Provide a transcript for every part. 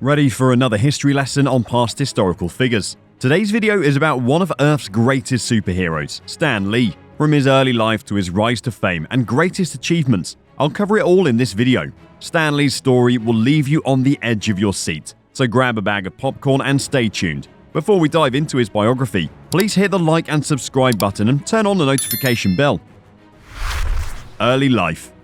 Ready for another history lesson on past historical figures? Today's video is about one of Earth's greatest superheroes, Stan Lee. From his early life to his rise to fame and greatest achievements, I'll cover it all in this video. Stan Lee's story will leave you on the edge of your seat, so grab a bag of popcorn and stay tuned. Before we dive into his biography, please hit the like and subscribe button and turn on the notification bell. Early life.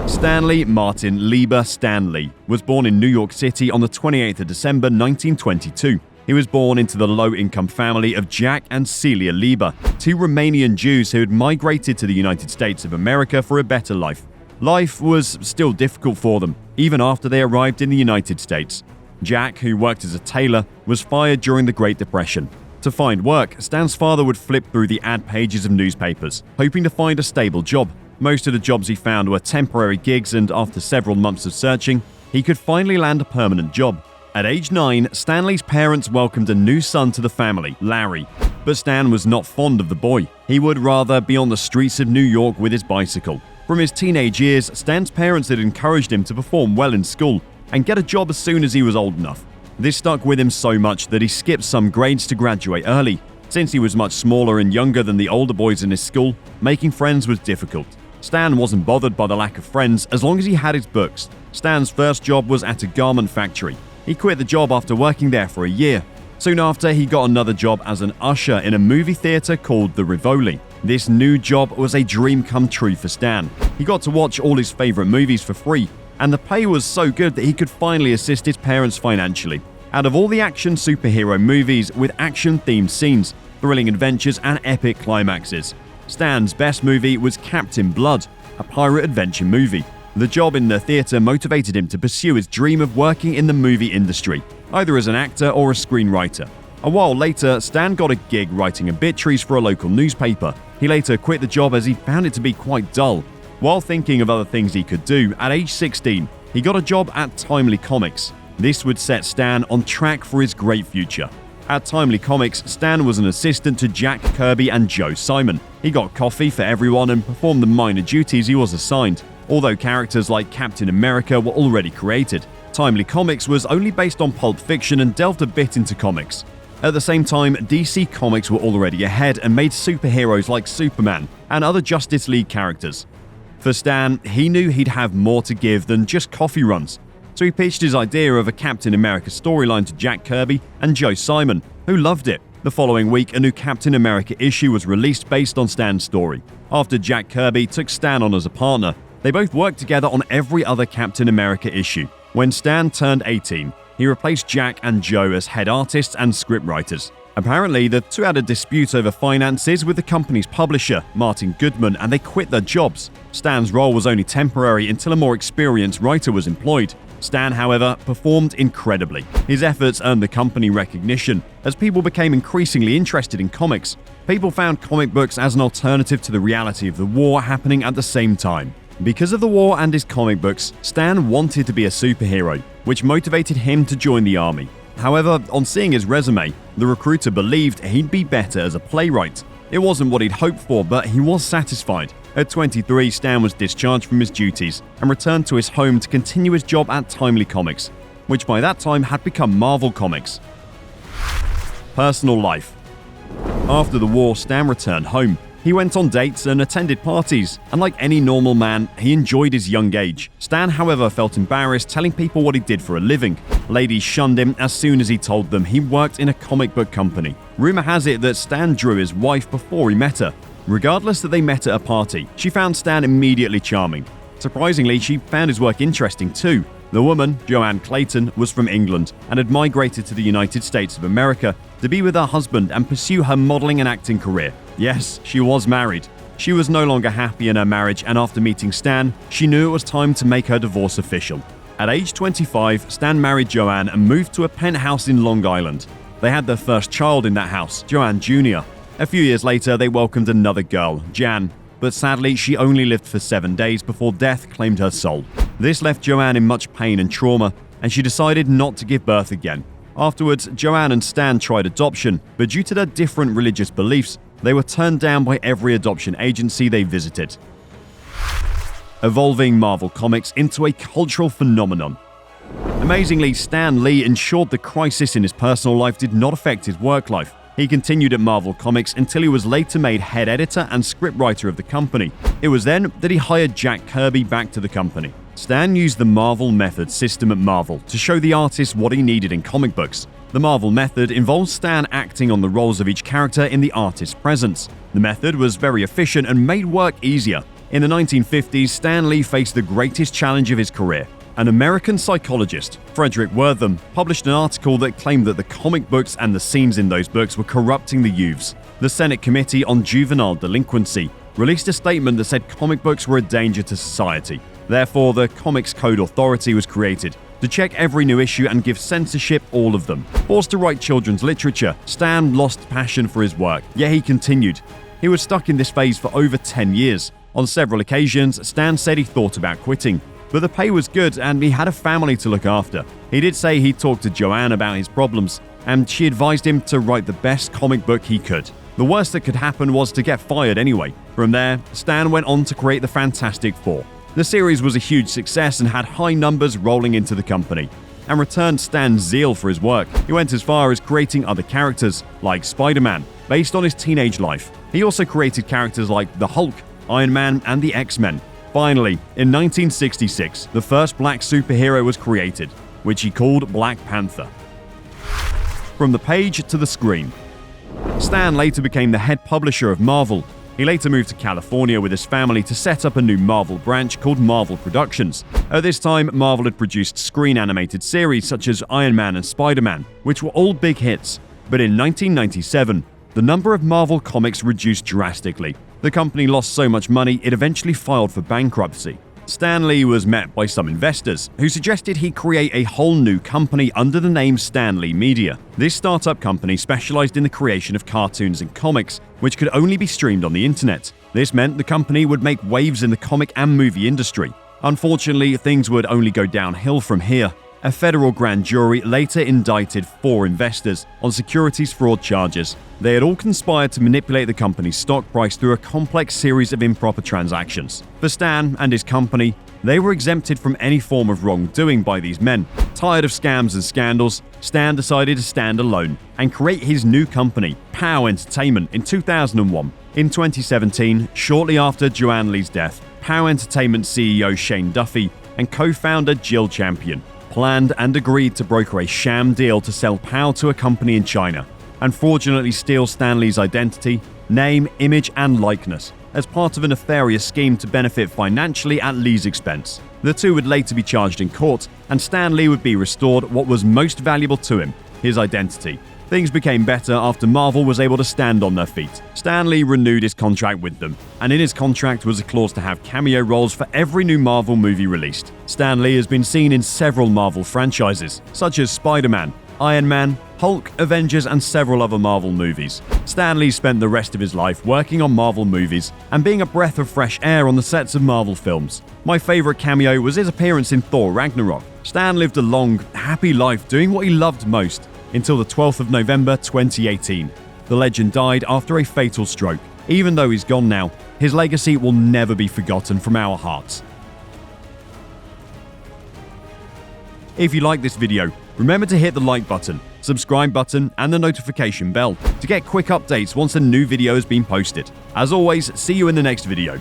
Stanley Martin Lieber Stanley was born in New York City on the 28th of December 1922. He was born into the low-income family of Jack and Celia Lieber, two Romanian Jews who had migrated to the United States of America for a better life. Life was still difficult for them, even after they arrived in the United States. Jack, who worked as a tailor, was fired during the Great Depression. To find work, Stan's father would flip through the ad pages of newspapers, hoping to find a stable job. Most of the jobs he found were temporary gigs, and after several months of searching, he could finally land a permanent job. At age 9, Stanley's parents welcomed a new son to the family, Larry. But Stan was not fond of the boy. He would rather be on the streets of New York with his bicycle. From his teenage years, Stan's parents had encouraged him to perform well in school and get a job as soon as he was old enough. This stuck with him so much that he skipped some grades to graduate early. Since he was much smaller and younger than the older boys in his school, making friends was difficult. Stan wasn't bothered by the lack of friends as long as he had his books. Stan's first job was at a garment factory. He quit the job after working there for a year. Soon after, he got another job as an usher in a movie theater called the Rivoli. This new job was a dream come true for Stan. He got to watch all his favorite movies for free, and the pay was so good that he could finally assist his parents financially. Out of all the action superhero movies with action-themed scenes, thrilling adventures, and epic climaxes, Stan's best movie was Captain Blood, a pirate adventure movie. The job in the theater motivated him to pursue his dream of working in the movie industry, either as an actor or a screenwriter. A while later, Stan got a gig writing obituaries for a local newspaper. He later quit the job as he found it to be quite dull. While thinking of other things he could do, at age 16, he got a job at Timely Comics. This would set Stan on track for his great future. At Timely Comics, Stan was an assistant to Jack Kirby and Joe Simon. He got coffee for everyone and performed the minor duties he was assigned, although characters like Captain America were already created. Timely Comics was only based on Pulp Fiction and delved a bit into comics. At the same time, DC Comics were already ahead and made superheroes like Superman and other Justice League characters. For Stan, he knew he'd have more to give than just coffee runs. So he pitched his idea of a Captain America storyline to Jack Kirby and Joe Simon, who loved it. The following week, a new Captain America issue was released based on Stan's story. After Jack Kirby took Stan on as a partner, they both worked together on every other Captain America issue. When Stan turned 18, he replaced Jack and Joe as head artists and scriptwriters. Apparently, the two had a dispute over finances with the company's publisher, Martin Goodman, and they quit their jobs. Stan's role was only temporary until a more experienced writer was employed. Stan, however, performed incredibly. His efforts earned the company recognition. As people became increasingly interested in comics, people found comic books as an alternative to the reality of the war happening at the same time. Because of the war and his comic books, Stan wanted to be a superhero, which motivated him to join the army. However, on seeing his resume, the recruiter believed he'd be better as a playwright. It wasn't what he'd hoped for, but he was satisfied. At 23, Stan was discharged from his duties and returned to his home to continue his job at Timely Comics, which by that time had become Marvel Comics. Personal life. After the war, Stan returned home. He went on dates and attended parties, and like any normal man, he enjoyed his young age. Stan, however, felt embarrassed telling people what he did for a living. Ladies shunned him as soon as he told them he worked in a comic book company. Rumor has it that Stan drew his wife before he met her. Regardless that they met at a party, she found Stan immediately charming. Surprisingly, she found his work interesting too. The woman, Joanne Clayton, was from England and had migrated to the United States of America to be with her husband and pursue her modeling and acting career. Yes, she was married. She was no longer happy in her marriage, and after meeting Stan, she knew it was time to make her divorce official. At age 25, Stan married Joanne and moved to a penthouse in Long Island. They had their first child in that house, Joanne Jr. A few years later, they welcomed another girl, Jan, but sadly, she only lived for 7 days before death claimed her soul. This left Joanne in much pain and trauma, and she decided not to give birth again. Afterwards, Joanne and Stan tried adoption, but due to their different religious beliefs, they were turned down by every adoption agency they visited. Evolving Marvel Comics into a cultural phenomenon. Amazingly, Stan Lee ensured the crisis in his personal life did not affect his work life. He continued at Marvel Comics until he was later made head editor and scriptwriter of the company. It was then that he hired Jack Kirby back to the company. Stan used the Marvel Method system at Marvel to show the artist what he needed in comic books. The Marvel Method involves Stan acting on the roles of each character in the artist's presence. The method was very efficient and made work easier. In the 1950s, Stan Lee faced the greatest challenge of his career. An American psychologist, Frederick Wortham, published an article that claimed that the comic books and the scenes in those books were corrupting the youths. The Senate Committee on Juvenile Delinquency released a statement that said comic books were a danger to society. Therefore, the Comics Code Authority was created to check every new issue and give censorship all of them. Forced to write children's literature, Stan lost passion for his work, yet he continued. He was stuck in this phase for over 10 years. On several occasions, Stan said he thought about quitting. But the pay was good and he had a family to look after. He did say he talked to Joanne about his problems, and she advised him to write the best comic book he could. The worst that could happen was to get fired anyway. From there, Stan went on to create the Fantastic Four. The series was a huge success and had high numbers rolling into the company, and returned Stan's zeal for his work. He went as far as creating other characters, like Spider-Man, based on his teenage life. He also created characters like the Hulk, Iron Man, and the X-Men. Finally, in 1966, the first black superhero was created, which he called Black Panther. From the page to the screen. Stan later became the head publisher of Marvel. He later moved to California with his family to set up a new Marvel branch called Marvel Productions. At this time, Marvel had produced screen animated series such as Iron Man and Spider-Man, which were all big hits. But in 1997, the number of Marvel comics reduced drastically. The company lost so much money, it eventually filed for bankruptcy. Stan Lee was met by some investors who suggested he create a whole new company under the name Stan Lee Media. This startup company specialized in the creation of cartoons and comics, which could only be streamed on the internet. This meant the company would make waves in the comic and movie industry. Unfortunately, things would only go downhill from here. A federal grand jury later indicted 4 investors on securities fraud charges. They had all conspired to manipulate the company's stock price through a complex series of improper transactions. For Stan and his company, they were exempted from any form of wrongdoing by these men. Tired of scams and scandals, Stan decided to stand alone and create his new company, POW Entertainment, in 2001. In 2017, shortly after Joanne Lee's death, POW Entertainment CEO Shane Duffy and co-founder Jill Champion planned and agreed to broker a sham deal to sell POW to a company in China and fraudulently steal Stan Lee's identity, name, image, and likeness as part of a nefarious scheme to benefit financially at Lee's expense. The two would later be charged in court, and Stan Lee would be restored what was most valuable to him, his identity. Things became better after Marvel was able to stand on their feet. Stan Lee renewed his contract with them, and in his contract was a clause to have cameo roles for every new Marvel movie released. Stan Lee has been seen in several Marvel franchises, such as Spider-Man, Iron Man, Hulk, Avengers, and several other Marvel movies. Stan Lee spent the rest of his life working on Marvel movies and being a breath of fresh air on the sets of Marvel films. My favorite cameo was his appearance in Thor Ragnarok. Stan lived a long, happy life doing what he loved most, until the 12th of November 2018. The legend died after a fatal stroke. Even though he's gone now, his legacy will never be forgotten from our hearts. If you like this video, remember to hit the like button, subscribe button, and the notification bell to get quick updates once a new video has been posted. As always, see you in the next video.